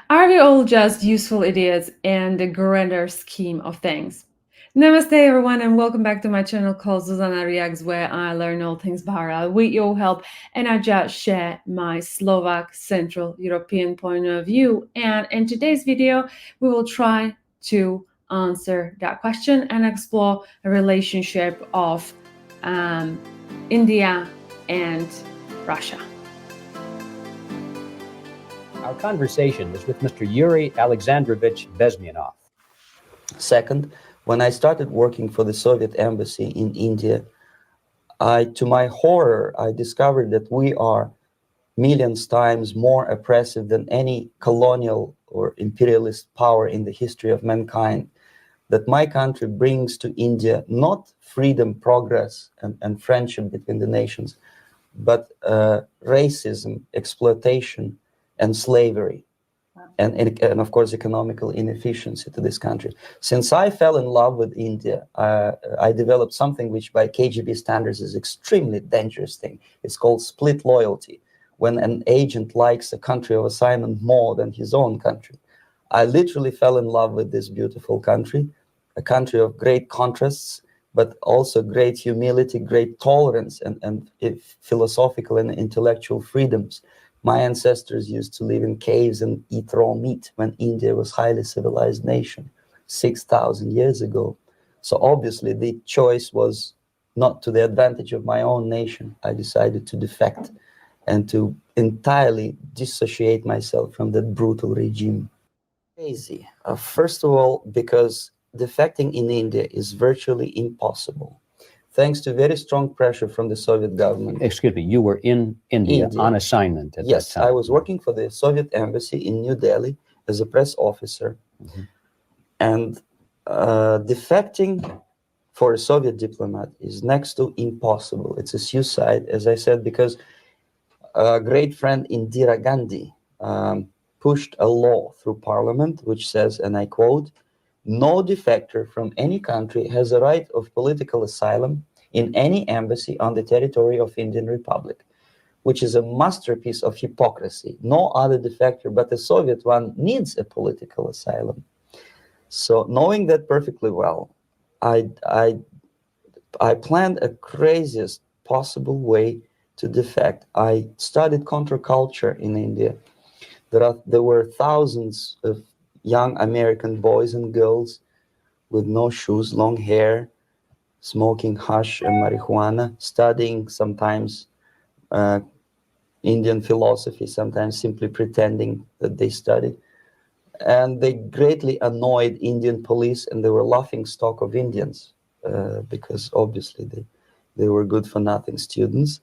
Are we all just useful idiots in the grander scheme of things? Namaste, everyone, and welcome back to my channel called Zuzanareacts, where I learn all things Bahara with your help, and I just share my Slovak Central European point of view. And in today's video, we will try to answer that question and explore a relationship of India and Russia. Our conversation was with Mr. Yuri Alexandrovich Bezmenov. Second, when I started working for the Soviet embassy in India, to my horror, I discovered that we are millions times more oppressive than any colonial or imperialist power in the history of mankind. That my country brings to India not freedom, progress, and friendship between the nations, but racism, exploitation, and slavery, and of course economical inefficiency to this country. Since I fell in love with India, I developed something which by KGB standards is extremely dangerous thing. It's called split loyalty, when an agent likes a country of assignment more than his own country. I literally fell in love with this beautiful country, a country of great contrasts, but also great humility, great tolerance, and philosophical and intellectual freedoms. My ancestors used to live in caves and eat raw meat when India was a highly civilized nation 6,000 years ago. So obviously the choice was not to the advantage of my own nation. I decided to defect and to entirely dissociate myself from that brutal regime. Crazy. First of all, because defecting in India is virtually impossible. Thanks to very strong pressure from the Soviet government. Excuse me, you were in India on assignment at that time. Yes, I was working for the Soviet embassy in New Delhi as a press officer. And defecting for a Soviet diplomat is next to impossible. It's a suicide, as I said, because a great friend Indira Gandhi pushed a law through parliament which says, and I quote, "No defector from any country has a right of political asylum in any embassy on the territory of Indian Republic," which is a masterpiece of hypocrisy. No other defector but the Soviet one needs a political asylum. So knowing that perfectly well, I planned a craziest possible way to defect. I studied counterculture in India. There were thousands of young American boys and girls with no shoes, long hair, smoking hash and marijuana, studying sometimes Indian philosophy, sometimes simply pretending that they studied. And they greatly annoyed Indian police, and they were laughing stock of Indians because obviously they were good for nothing students.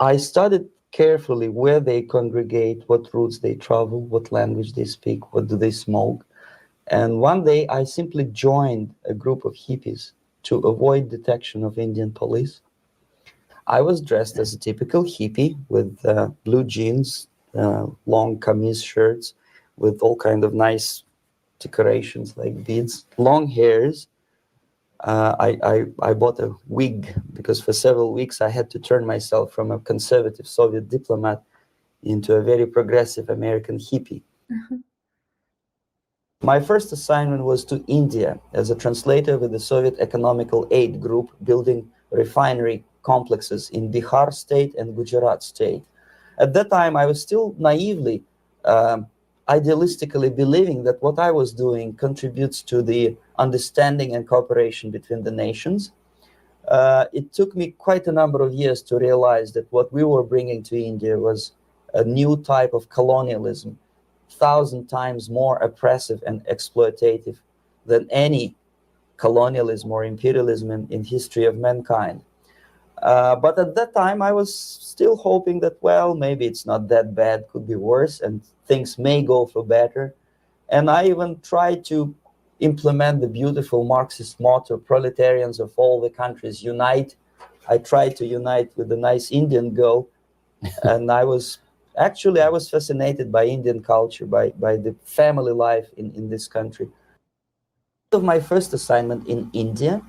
I studied carefully where they congregate, what routes they travel, what language they speak, what do they smoke. And one day I simply joined a group of hippies to avoid detection of Indian police. I was dressed as a typical hippie with blue jeans, long kameez shirts with all kind of nice decorations like beads, long hairs. I bought a wig because for several weeks I had to turn myself from a conservative Soviet diplomat into a very progressive American hippie. My first assignment was to India as a translator with the Soviet Economical Aid Group, building refinery complexes in Bihar state and Gujarat state. At that time, I was still naively, idealistically believing that what I was doing contributes to the understanding and cooperation between the nations. It took me quite a number of years to realize that what we were bringing to India was a new type of colonialism, 1,000 times more oppressive and exploitative than any colonialism or imperialism in history of mankind. But at that time, I was still hoping that, well, maybe it's not that bad, could be worse, and things may go for better. And I even tried to implement the beautiful Marxist motto, proletarians of all the countries unite. I tried to unite with a nice Indian girl, and I was fascinated by Indian culture, by the family life in this country. Of my first assignment in India,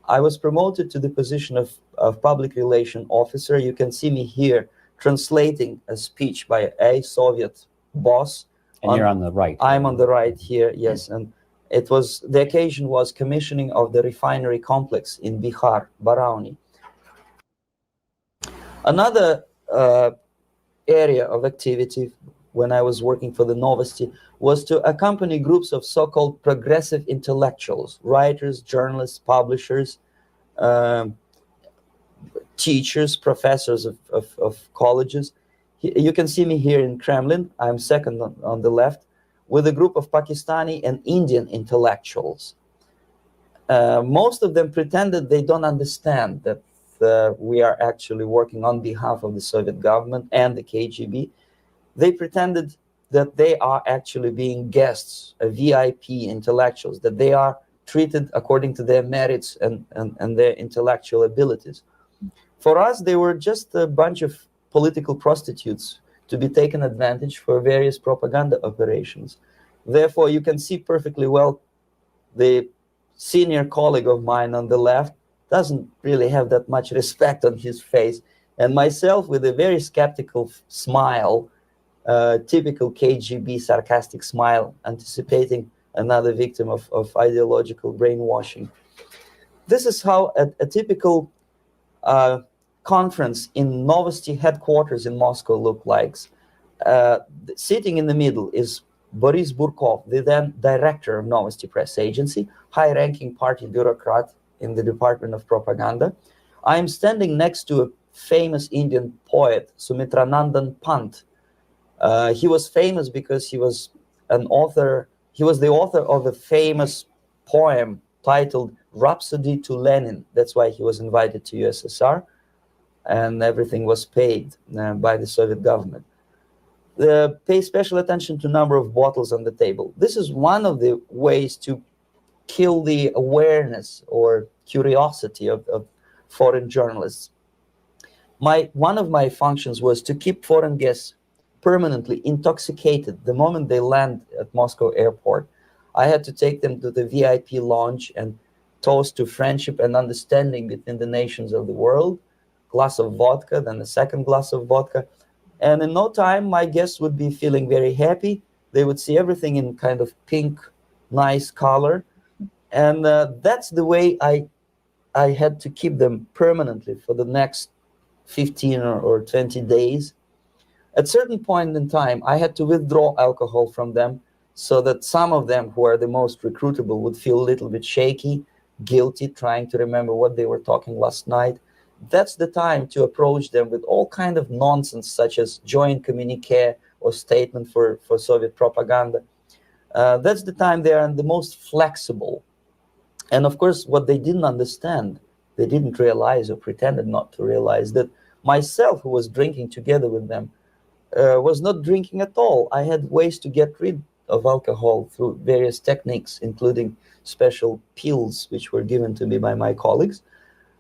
I was promoted to the position of public relation officer. You can see me here translating a speech by a Soviet boss And you're on the right. I'm on the right here, yes. And the occasion was commissioning of the refinery complex in Bihar, Barauni. Another area of activity when I was working for the Novosti was to accompany groups of so-called progressive intellectuals, writers, journalists, publishers, teachers, professors of colleges. You can see me here in Kremlin. I'm second on the left, with a group of Pakistani and Indian intellectuals. Most of them pretended they don't understand that we are actually working on behalf of the Soviet government and the KGB. They pretended that they are actually being guests, VIP intellectuals, that they are treated according to their merits and their intellectual abilities. For us, they were just a bunch of political prostitutes to be taken advantage for various propaganda operations. Therefore, you can see perfectly well the senior colleague of mine on the left doesn't really have that much respect on his face, and myself with a very skeptical smile, typical KGB sarcastic smile, anticipating another victim of ideological brainwashing. This is how a typical conference in Novosti headquarters in Moscow looked like. Sitting in the middle is Boris Burkov, the then director of Novosti press agency, high-ranking party bureaucrat in the Department of Propaganda. I am standing next to a famous Indian poet, Sumitranandan Pant. He was famous because he was an author. He was the author of a famous poem titled Rhapsody to Lenin. That's why he was invited to USSR, and everything was paid by the Soviet government. Pay special attention to number of bottles on the table. This is one of the ways to kill the awareness or curiosity of foreign journalists. One of my functions was to keep foreign guests permanently intoxicated the moment they land at Moscow airport. I had to take them to the VIP lounge and toast to friendship and understanding between the nations of the world. Glass of vodka, then a second glass of vodka. And in no time, my guests would be feeling very happy. They would see everything in kind of pink, nice color. And that's the way I had to keep them permanently for the next 15 or 20 days. At a certain point in time, I had to withdraw alcohol from them so that some of them who are the most recruitable would feel a little bit shaky, guilty, trying to remember what they were talking last night. That's the time to approach them with all kind of nonsense, such as joint communique or statement for Soviet propaganda. That's the time they are the most flexible. And of course, what they didn't understand, they didn't realize or pretended not to realize, that myself, who was drinking together with them, was not drinking at all. I had ways to get rid of alcohol through various techniques, including special pills, which were given to me by my colleagues.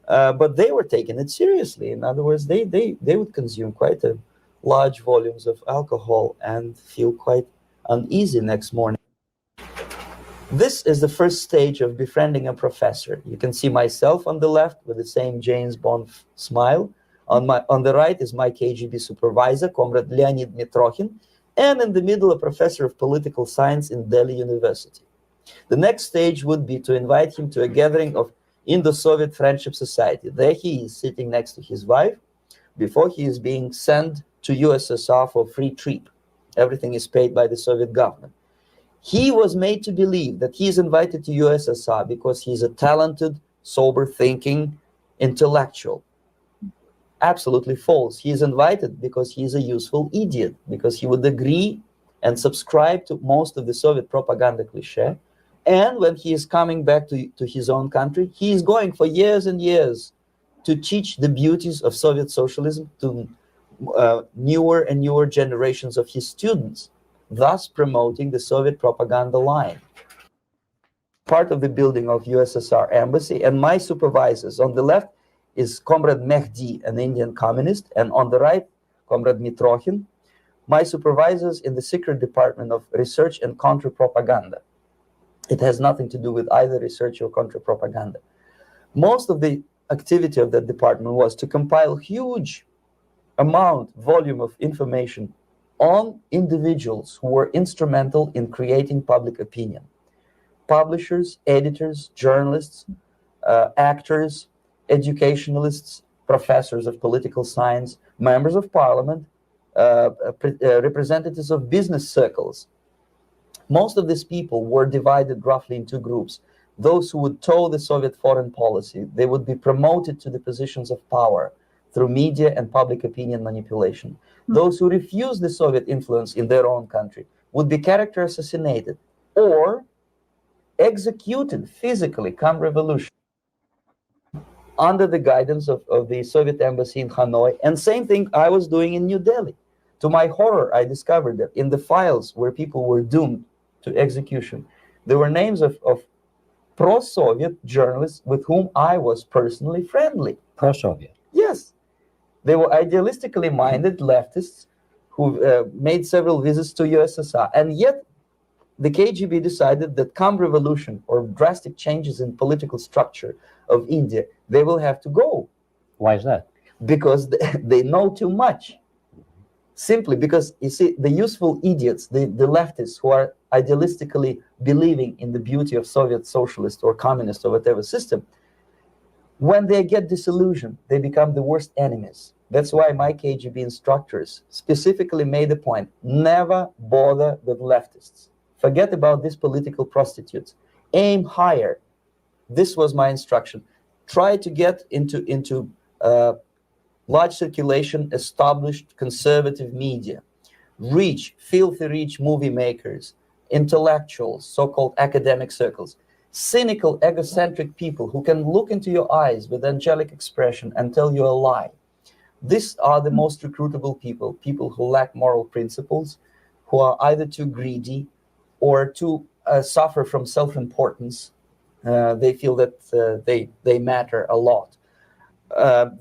But they were taking it seriously. In other words, they would consume quite a large volumes of alcohol and feel quite uneasy next morning. This is the first stage of befriending a professor. You can see myself on the left with the same James Bond smile. On the right is my KGB supervisor, Comrade Leonid Mitrokhin, and in the middle, a professor of political science in Delhi University. The next stage would be to invite him to a gathering of Indo-Soviet Friendship Society. There he is sitting next to his wife before he is being sent to USSR for free trip. Everything is paid by the Soviet government. He was made to believe that he is invited to USSR because he is a talented, sober-thinking intellectual. Absolutely false. He is invited because he is a useful idiot, because he would agree and subscribe to most of the Soviet propaganda cliché. And when he is coming back to his own country, he is going for years and years to teach the beauties of Soviet socialism to newer and newer generations of his students, thus promoting the Soviet propaganda line. Part of the building of USSR embassy, and my supervisors on the left is Comrade Mehdi, an Indian communist, and on the right, Comrade Mitrokhin, my supervisors in the secret department of research and counter-propaganda. It has nothing to do with either research or counter-propaganda. Most of the activity of that department was to compile huge volume of information on individuals who were instrumental in creating public opinion. Publishers, editors, journalists, actors, educationalists, professors of political science, members of parliament, representatives of business circles. Most of these people were divided roughly in two groups. Those who would toe the Soviet foreign policy, they would be promoted to the positions of power through media and public opinion manipulation. Those who refused the Soviet influence in their own country would be character assassinated or executed physically come revolution under the guidance of the Soviet embassy in Hanoi. And same thing I was doing in New Delhi. To my horror, I discovered that in the files where people were doomed to execution, there were names of pro-Soviet journalists with whom I was personally friendly. Pro-Soviet? Yes. They were idealistically minded leftists who made several visits to USSR. And yet, the KGB decided that come revolution or drastic changes in political structure of India, they will have to go. Why is that? Because they know too much. Simply because, you see, the useful idiots, the leftists who are idealistically believing in the beauty of Soviet socialist or communist or whatever system, when they get disillusioned, they become the worst enemies. That's why my KGB instructors specifically made the point, never bother with leftists. Forget about these political prostitutes. Aim higher. This was my instruction. Try to get into large circulation, established conservative media. Rich, filthy rich movie makers, intellectuals, so-called academic circles. Cynical, egocentric people who can look into your eyes with angelic expression and tell you a lie. These are the most recruitable people, people who lack moral principles, who are either too greedy or too suffer from self-importance. They feel that they matter a lot.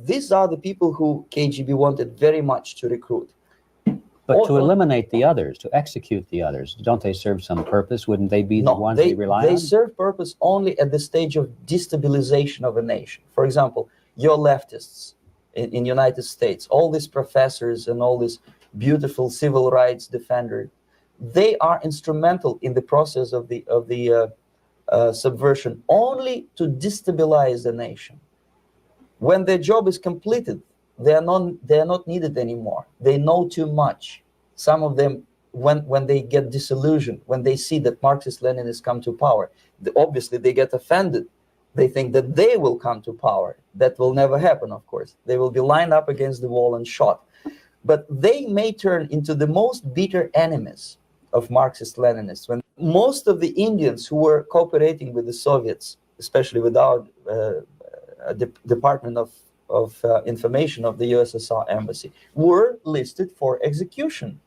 These are the people who KGB wanted very much to recruit. But to eliminate the others, to execute the others, don't they serve some purpose? Wouldn't they be the ones they rely on? They serve purpose only at the stage of destabilization of a nation. For example, your leftists in United States, all these professors and all these beautiful civil rights defenders, they are instrumental in the process of the subversion only to destabilize the nation. When their job is completed, they are not needed anymore. They know too much. Some of them, when they get disillusioned, when they see that Marxist-Leninists come to power, obviously they get offended. They think that they will come to power. That will never happen, of course. They will be lined up against the wall and shot. But they may turn into the most bitter enemies of Marxist-Leninists. When most of the Indians who were cooperating with the Soviets, especially with our Department of Information of the USSR embassy, were listed for execution.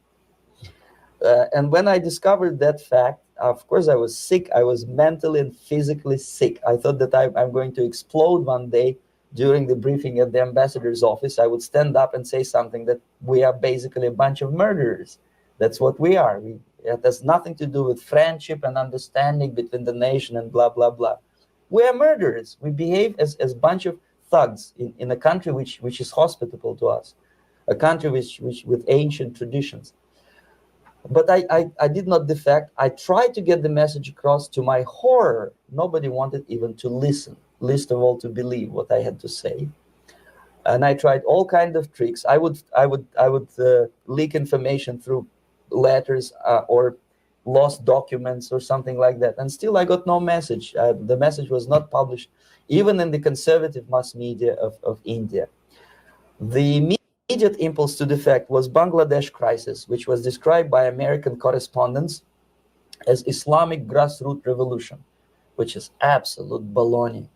And when I discovered that fact, of course, I was sick. I was mentally and physically sick. I thought that I'm going to explode one day during the briefing at the ambassador's office. I would stand up and say something that we are basically a bunch of murderers. That's what we are. It has nothing to do with friendship and understanding between the nation and blah, blah, blah. We are murderers. We behave as a bunch of thugs in a country which is hospitable to us, a country which with ancient traditions. But I did not defect. I tried to get the message across. To my horror, nobody wanted even to listen, least of all to believe what I had to say. And I tried all kinds of tricks. I would leak information through letters or lost documents or something like that. And still I got no message. The message was not published, even in the conservative mass media of India. The immediate impulse to defect was Bangladesh crisis, which was described by American correspondents as Islamic grassroots revolution, which is absolute baloney.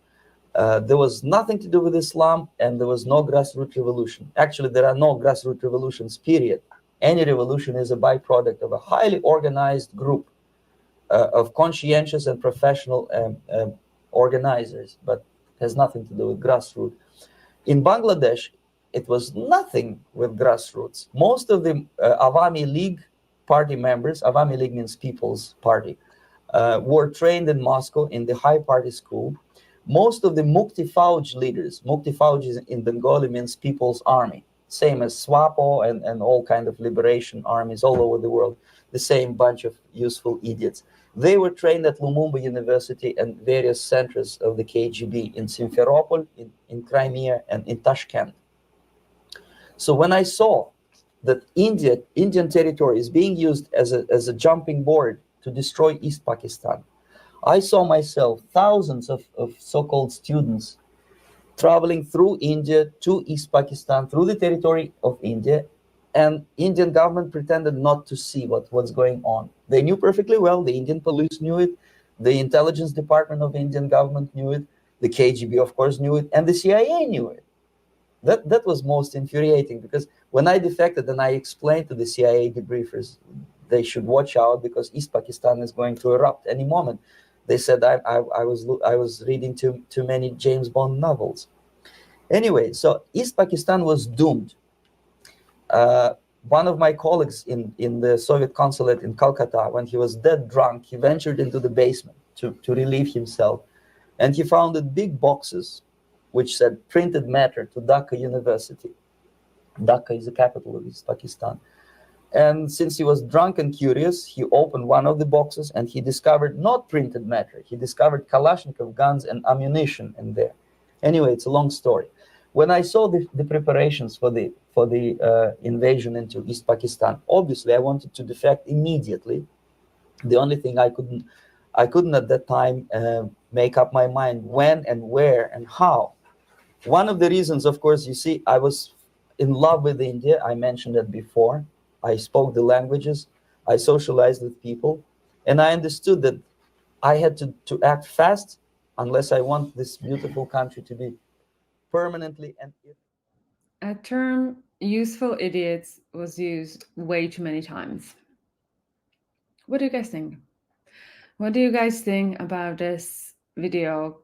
There was nothing to do with Islam, and there was no grassroots revolution. Actually, there are no grassroots revolutions, period. Any revolution is a byproduct of a highly organized group of conscientious and professional organizers, but has nothing to do with grassroots. In Bangladesh, it was nothing with grassroots. Most of the Awami League party members, Awami League means People's Party, were trained in Moscow in the High Party School. Most of the Mukti Fauj leaders, Mukti Fauj in Bengali means People's Army. same as SWAPO and all kind of liberation armies all over the world, the same bunch of useful idiots. They were trained at Lumumba University and various centers of the KGB in Simferopol, in Crimea, and in Tashkent. So when I saw that Indian territory is being used as a jumping board to destroy East Pakistan, I saw myself, thousands of so-called students traveling through India to East Pakistan, through the territory of India, and Indian government pretended not to see what's going on. They knew perfectly well, the Indian police knew it, the intelligence department of the Indian government knew it, the KGB of course knew it, and the CIA knew it. That was most infuriating, because when I defected and I explained to the CIA debriefers they should watch out because East Pakistan is going to erupt any moment, they said I was reading too many James Bond novels. Anyway, so East Pakistan was doomed. One of my colleagues in the Soviet consulate in Calcutta, when he was dead drunk, he ventured into the basement to relieve himself, and he found big boxes which said printed matter to Dhaka University. Dhaka is the capital of East Pakistan. And since he was drunk and curious, he opened one of the boxes and he discovered not printed matter. He discovered Kalashnikov guns and ammunition in there. Anyway, it's a long story. When I saw the preparations for the invasion into East Pakistan, obviously I wanted to defect immediately. The only thing I couldn't at that time make up my mind when and where and how. One of the reasons, of course, you see, I was in love with India. I mentioned it before. I spoke the languages. I socialized with people. And I understood that I had to act fast unless I want this beautiful country to be permanently and... A term, useful idiots, was used way too many times. What do you guys think? What do you guys think about this video?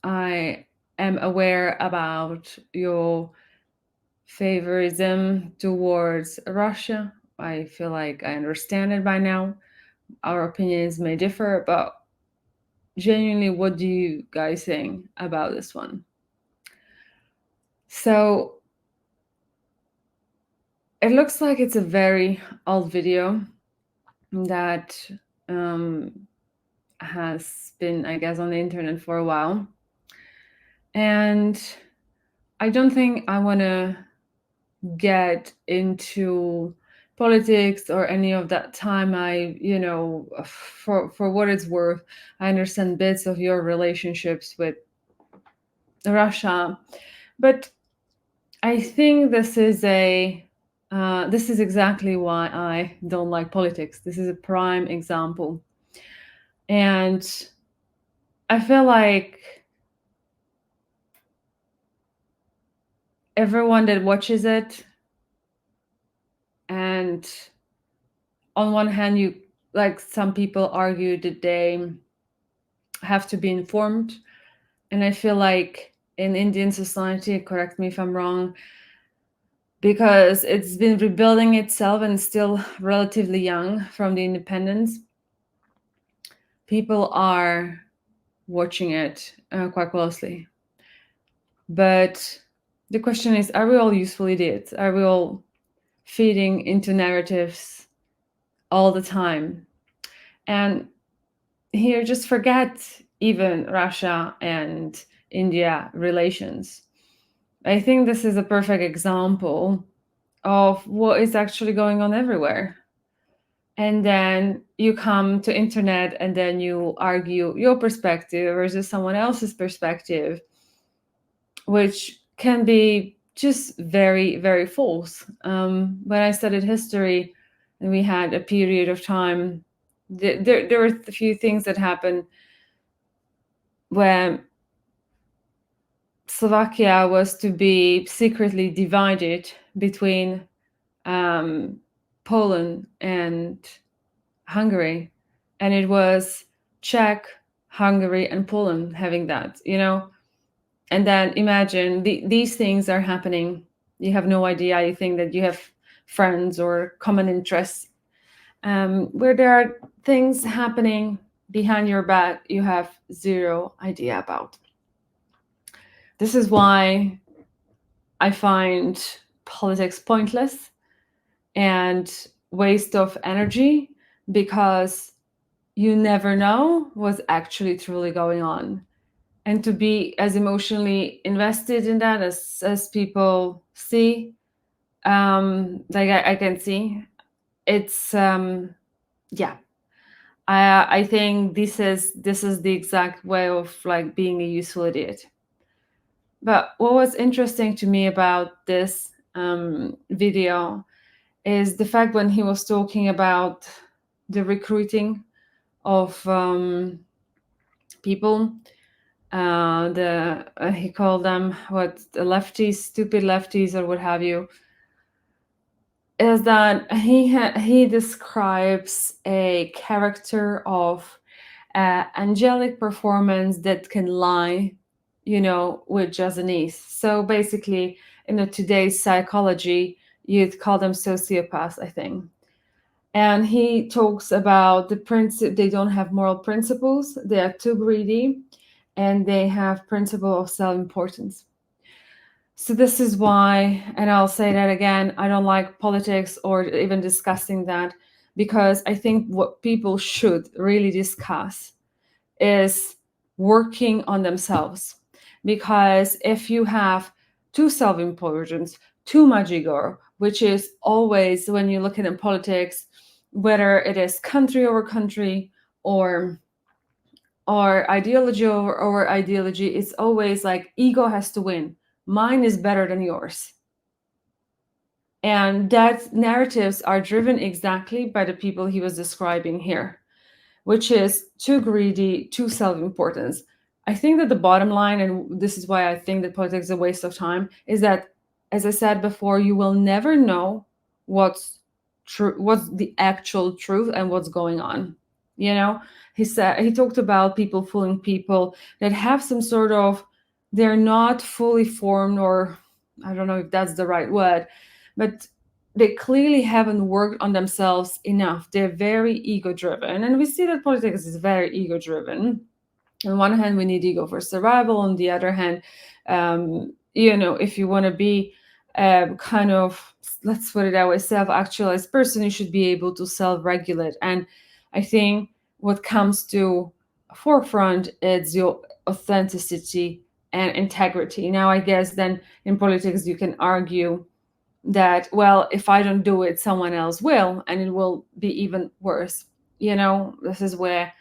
I am aware about your favorism towards Russia. I feel like I understand it by now. Our opinions may differ, but genuinely, what do you guys think about this one? So it looks like it's a very old video that has been, I guess, on the internet for a while. And I don't think I want to get into politics or any of that time. For what it's worth, I understand bits of your relationships with Russia, but I think this is exactly why I don't like politics. This is a prime example. And I feel like everyone that watches it, and on one hand, some people argue that they have to be informed. And I feel like in Indian society, correct me if I'm wrong, because it's been rebuilding itself and still relatively young from the independence, people are watching it quite closely. But the question is, are we all useful idiots? Are we all feeding into narratives all the time? And here, just forget even Russia and India relations. I think this is a perfect example of what is actually going on everywhere. And then you come to internet and then you argue your perspective versus someone else's perspective, which can be just very, very false. When I studied history and we had a period of time, there were a few things that happened where Slovakia was to be secretly divided between Poland and Hungary, and it was Czech, Hungary, and Poland having that, and then imagine these things are happening. You have no idea. You think that you have friends or common interests, where there are things happening behind your back you have zero idea about. This is why I find politics pointless and waste of energy, because you never know what's actually truly going on. And to be as emotionally invested in that as people see, like I can see, it's yeah. I think this is the exact way of like being a useful idiot. But what was interesting to me about this video is the fact when he was talking about the recruiting of people, he called them the lefties, stupid lefties, or what have you, is that he describes a character of angelic performance that can lie, with just an ease. So basically, in today's psychology, you'd call them sociopaths, I think. And he talks about they don't have moral principles, they are too greedy, and they have principle of self-importance. So this is why, and I'll say that again, I don't like politics or even discussing that, because I think what people should really discuss is working on themselves. Because if you have too self-importance, too much ego, which is always, when you look at in politics, whether it is country over country or ideology over ideology, it's always like ego has to win. Mine is better than yours. And that narratives are driven exactly by the people he was describing here, which is too greedy, too self-importance. I think that the bottom line, and this is why I think that politics is a waste of time, is that, as I said before, you will never know what's true, what's the actual truth and what's going on. He talked about people fooling people that have some sort of, they're not fully formed, or I don't know if that's the right word, but they clearly haven't worked on themselves enough. They're very ego-driven, and we see that politics is very ego-driven. On one hand, we need ego for survival. On the other hand, if you want to be kind of, let's put it that way, self-actualized person, you should be able to self-regulate. And I think what comes to forefront is your authenticity and integrity. Now, I guess then in politics, you can argue that, well, if I don't do it, someone else will, and it will be even worse. This is where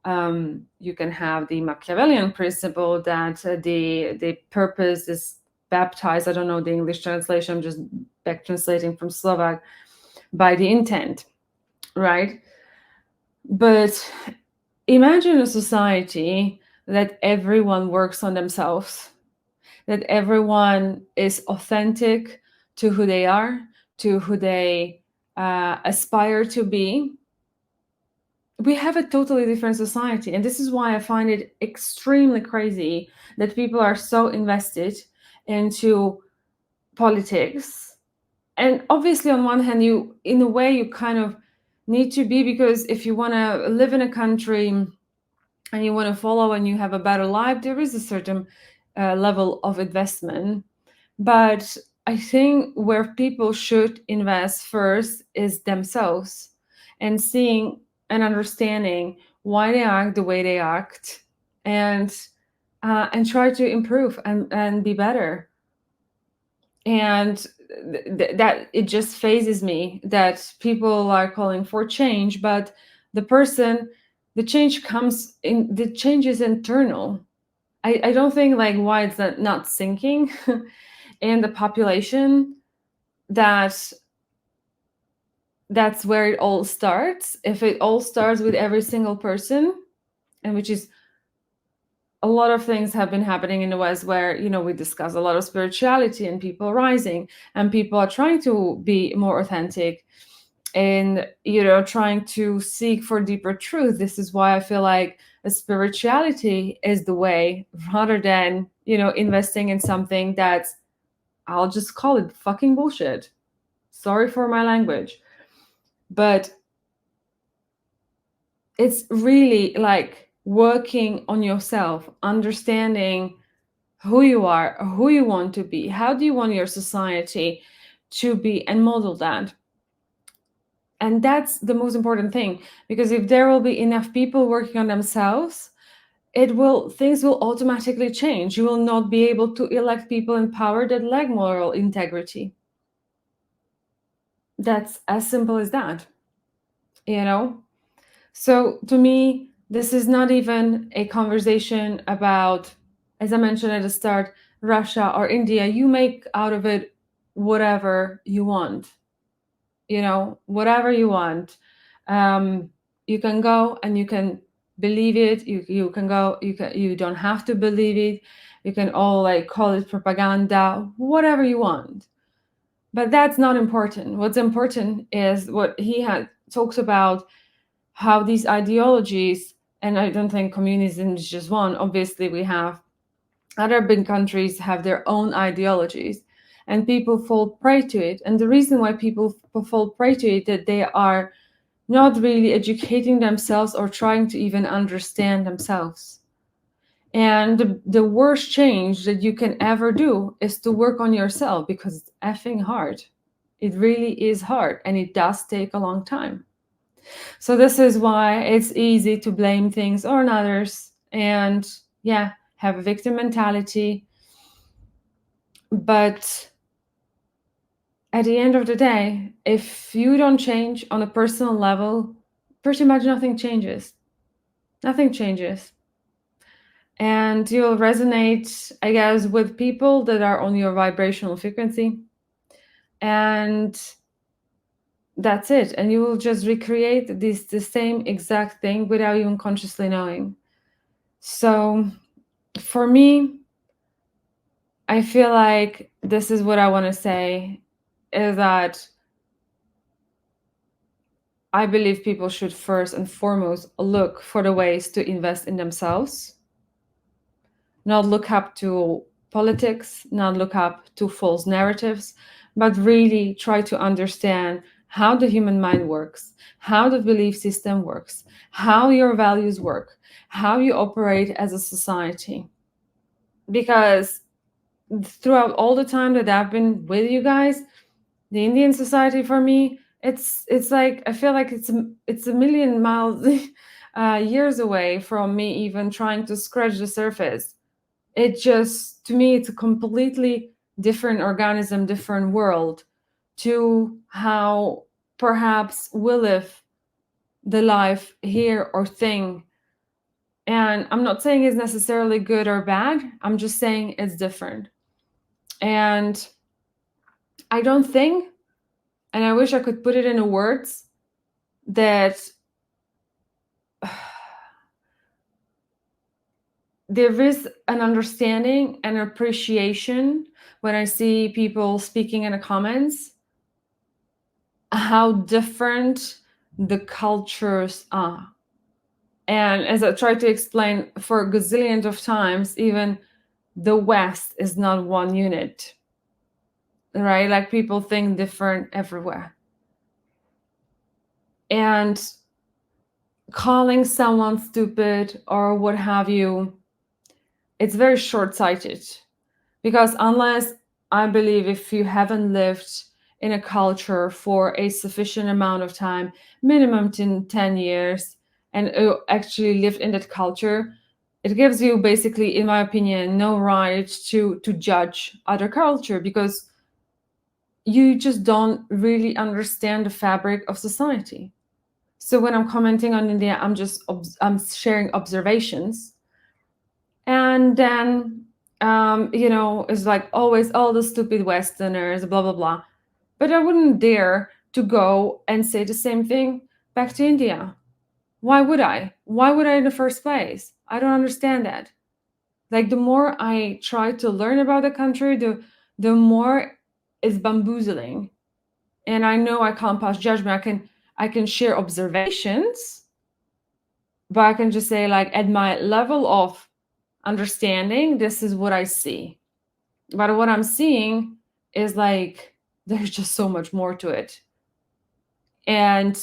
you can have the Machiavellian principle that the purpose is baptized. I don't know the English translation, I'm just back translating from Slovak, by the intent, right? But imagine a society that everyone works on themselves, that everyone is authentic to who they are, to who they aspire to be. We have a totally different society. And this is why I find it extremely crazy that people are so invested into politics. And obviously, on one hand, in a way, you kind of need to be, because if you want to live in a country and you want to follow and you have a better life, there is a certain level of investment. But I think where people should invest first is themselves, and seeing and understanding why they act the way they act, and try to improve and be better. And that it just phases me that people are calling for change, but the change is internal. I don't think like why it's not sinking in the population, that's where it all starts. If it all starts with every single person, and which is a lot of things have been happening in the West, where we discuss a lot of spirituality and people rising and people are trying to be more authentic and trying to seek for deeper truth. This is why I feel like a spirituality is the way, rather than investing in something that's, I'll just call it fucking bullshit. Sorry for my language. But it's really like working on yourself, understanding who you are, who you want to be, how do you want your society to be and model that. And that's the most important thing, because if there will be enough people working on themselves, things will automatically change. You will not be able to elect people in power that lack moral integrity. That's as simple as that, you know? So to me, this is not even a conversation about, as I mentioned at the start, Russia or India. You make out of it whatever you want, whatever you want. You can go and you can believe it. You can go, you don't have to believe it. You can all like call it propaganda, whatever you want. But that's not important. What's important is what he had talked about, how these ideologies, and I don't think communism is just one. Obviously, we have other big countries have their own ideologies, and people fall prey to it. And the reason why people fall prey to it, that they are not really educating themselves or trying to even understand themselves. And the worst change that you can ever do is to work on yourself, because it's effing hard. It really is hard, and it does take a long time. So this is why it's easy to blame things on others and, yeah, have a victim mentality. But at the end of the day, if you don't change on a personal level, pretty much nothing changes. Nothing changes. And you'll resonate, I guess, with people that are on your vibrational frequency. And that's it. And you will just recreate the same exact thing without even consciously knowing. So for me, I feel like this is what I want to say, is that I believe people should first and foremost look for the ways to invest in themselves, not look up to politics, not look up to false narratives, but really try to understand how the human mind works, how the belief system works, how your values work, how you operate as a society. Because throughout all the time that I've been with you guys, the Indian society for me, it's like, I feel like it's a million miles years away from me even trying to scratch the surface. It just, to me, it's a completely different organism, different world to how perhaps we live the life here or thing. And I'm not saying it's necessarily good or bad. I'm just saying it's different. And I don't think, and I wish I could put it into words, that there is an understanding and appreciation when I see people speaking in the comments, how different the cultures are. And as I tried to explain for a gazillion of times, even the West is not one unit, right? Like, people think different everywhere. And calling someone stupid or what have you, it's very short-sighted. Because unless, I believe, if you haven't lived in a culture for a sufficient amount of time, minimum 10 years, and actually lived in that culture, it gives you basically, in my opinion, no right to judge other culture, because you just don't really understand the fabric of society. So when I'm commenting on India, I'm sharing observations. And then, it's like always all the stupid Westerners, blah, blah, blah. But I wouldn't dare to go and say the same thing back to India. Why would I? Why would I in the first place? I don't understand that. Like, the more I try to learn about the country, the more it's bamboozling. And I know I can't pass judgment. I can share observations, but I can just say, like, at my level of understanding, this is what I see. But what I'm seeing is like, there's just so much more to it. And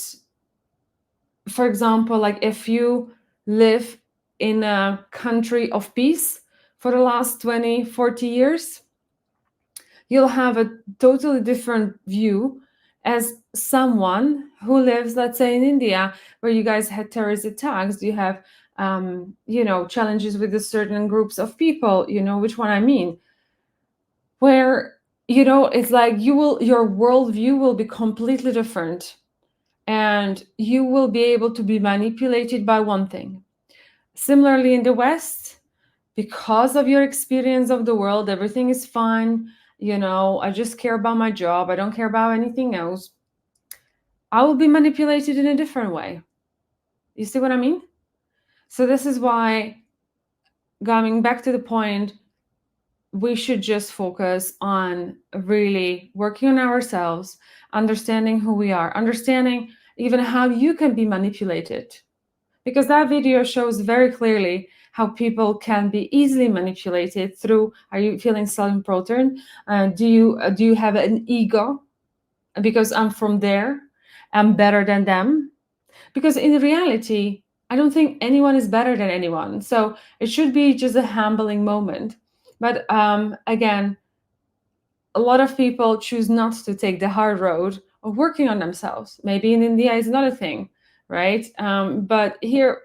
for example, like, if you live in a country of peace for the last 20, 40 years, you'll have a totally different view as someone who lives, let's say, in India, where you guys had terrorist attacks. You have, you know, challenges with the certain groups of people, you know which one I mean, where, you know, it's like your worldview will be completely different, and you will be able to be manipulated by one thing. Similarly, in the West, because of your experience of the world, everything is fine. You know, I just care about my job. I don't care about anything else. I will be manipulated in a different way. You see what I mean? So this is why, coming back to the point, we should just focus on really working on ourselves, understanding who we are, understanding even how you can be manipulated. Because that video shows very clearly how people can be easily manipulated through, are you feeling self-important? Do you have an ego? Because I'm from there, I'm better than them. Because in reality, I don't think anyone is better than anyone. So it should be just a humbling moment. But again, a lot of people choose not to take the hard road of working on themselves. Maybe in India is not a thing, right? But here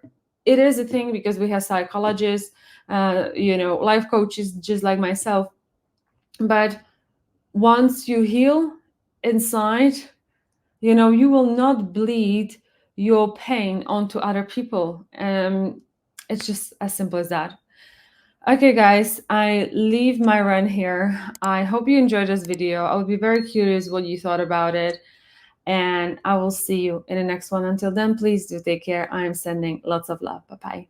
it is a thing, because we have psychologists, you know, life coaches just like myself. But once you heal inside, you know, you will not bleed your pain onto other people. It's just as simple as that. Okay, guys, I leave my run here. I hope you enjoyed this video. I would be very curious what you thought about it. And I will see you in the next one. Until then, please do take care. I am sending lots of love. Bye-bye.